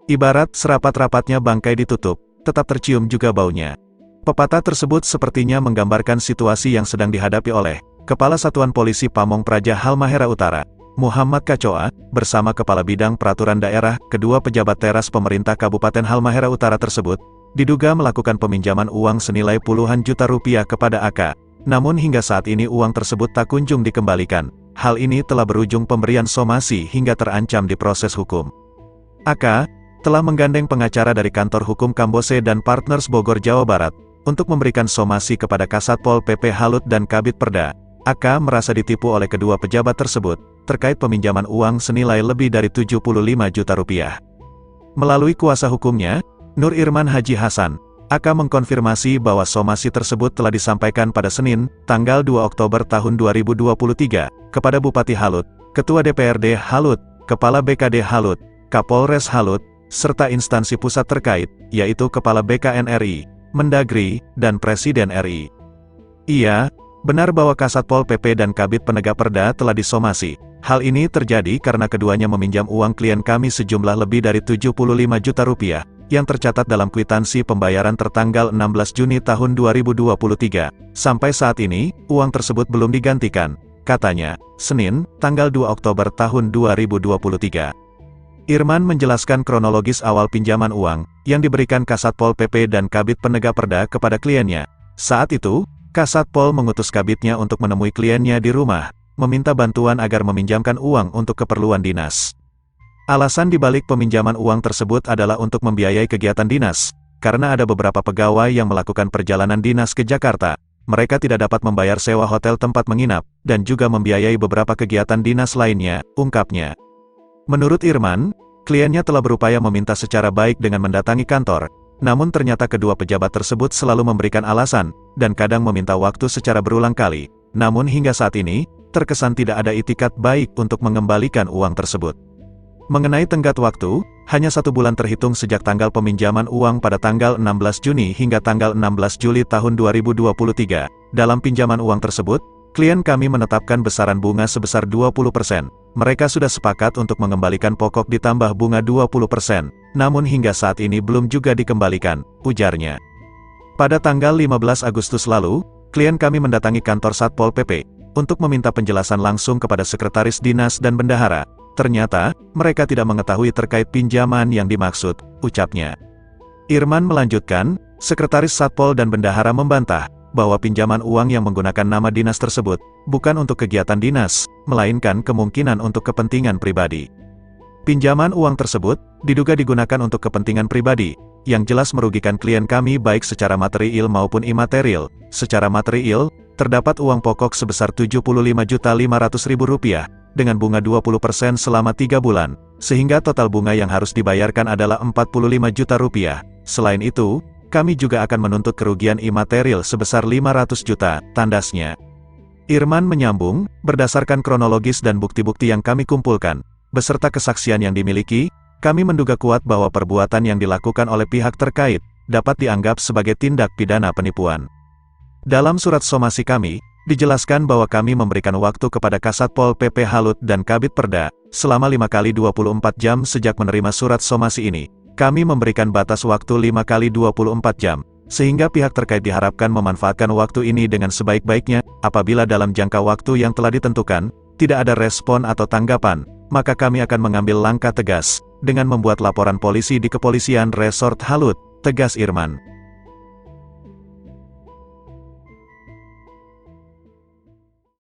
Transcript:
Ibarat serapat-rapatnya bangkai ditutup, tetap tercium juga baunya. Pepatah tersebut sepertinya menggambarkan situasi yang sedang dihadapi oleh Kepala Satuan Polisi Pamong Praja Halmahera Utara, Muhammad Kacoa, bersama Kepala Bidang Peraturan Daerah. Kedua pejabat teras pemerintah Kabupaten Halmahera Utara tersebut diduga melakukan peminjaman uang senilai puluhan juta rupiah kepada AK. Namun hingga saat ini uang tersebut tak kunjung dikembalikan. Hal ini telah berujung pemberian somasi hingga terancam diproses hukum. AK telah menggandeng pengacara dari kantor hukum Kambose dan Partners Bogor, Jawa Barat, untuk memberikan somasi kepada Kasatpol PP Halut dan Kabid Perda. AK merasa ditipu oleh kedua pejabat tersebut, terkait peminjaman uang senilai lebih dari 75 juta rupiah. Melalui kuasa hukumnya, Nur Irman Haji Hasan, AK mengkonfirmasi bahwa somasi tersebut telah disampaikan pada Senin, tanggal 2 Oktober tahun 2023, kepada Bupati Halut, Ketua DPRD Halut, Kepala BKD Halut, Kapolres Halut, serta instansi pusat terkait, yaitu Kepala BKN RI, Mendagri, dan Presiden RI. Iya, benar bahwa Kasatpol PP dan Kabid Penegak Perda telah disomasi. Hal ini terjadi karena keduanya meminjam uang klien kami sejumlah lebih dari 75 juta rupiah, yang tercatat dalam kwitansi pembayaran tertanggal 16 Juni tahun 2023. Sampai saat ini, uang tersebut belum digantikan, katanya, Senin, tanggal 2 Oktober tahun 2023. Irman menjelaskan kronologis awal pinjaman uang, yang diberikan Kasatpol PP dan Kabid Penegak Perda kepada kliennya. Saat itu, Kasatpol mengutus kabidnya untuk menemui kliennya di rumah, meminta bantuan agar meminjamkan uang untuk keperluan dinas. Alasan dibalik peminjaman uang tersebut adalah untuk membiayai kegiatan dinas, karena ada beberapa pegawai yang melakukan perjalanan dinas ke Jakarta. Mereka tidak dapat membayar sewa hotel tempat menginap, dan juga membiayai beberapa kegiatan dinas lainnya, ungkapnya. Menurut Irman, kliennya telah berupaya meminta secara baik dengan mendatangi kantor, namun ternyata kedua pejabat tersebut selalu memberikan alasan, dan kadang meminta waktu secara berulang kali. Namun hingga saat ini, terkesan tidak ada itikat baik untuk mengembalikan uang tersebut. Mengenai tenggat waktu, hanya 1 bulan terhitung sejak tanggal peminjaman uang pada tanggal 16 Juni hingga tanggal 16 Juli tahun 2023. Dalam pinjaman uang tersebut, klien kami menetapkan besaran bunga sebesar 20%. Mereka sudah sepakat untuk mengembalikan pokok ditambah bunga 20%, namun hingga saat ini belum juga dikembalikan, ujarnya. Pada tanggal 15 Agustus lalu, klien kami mendatangi kantor Satpol PP, untuk meminta penjelasan langsung kepada Sekretaris Dinas dan Bendahara. Ternyata, mereka tidak mengetahui terkait pinjaman yang dimaksud, ucapnya. Irman melanjutkan, Sekretaris Satpol dan Bendahara membantah, bahwa pinjaman uang yang menggunakan nama dinas tersebut, bukan untuk kegiatan dinas, melainkan kemungkinan untuk kepentingan pribadi. Pinjaman uang tersebut, diduga digunakan untuk kepentingan pribadi, yang jelas merugikan klien kami baik secara material maupun imaterial. Secara material, terdapat uang pokok sebesar Rp75.500.000, dengan bunga 20% selama 3 bulan, sehingga total bunga yang harus dibayarkan adalah Rp45 juta. Selain itu, kami juga akan menuntut kerugian imaterial sebesar 500 juta, tandasnya. Irman menyambung, berdasarkan kronologis dan bukti-bukti yang kami kumpulkan, beserta kesaksian yang dimiliki, kami menduga kuat bahwa perbuatan yang dilakukan oleh pihak terkait, dapat dianggap sebagai tindak pidana penipuan. Dalam surat somasi kami, dijelaskan bahwa kami memberikan waktu kepada Kasatpol PP Halut dan Kabid Perda, selama 5 kali 24 jam sejak menerima surat somasi ini. Kami memberikan batas waktu 5 kali 24 jam, sehingga pihak terkait diharapkan memanfaatkan waktu ini dengan sebaik-baiknya. Apabila dalam jangka waktu yang telah ditentukan, tidak ada respon atau tanggapan, maka kami akan mengambil langkah tegas, dengan membuat laporan polisi di Kepolisian Resort Halut, tegas Irman.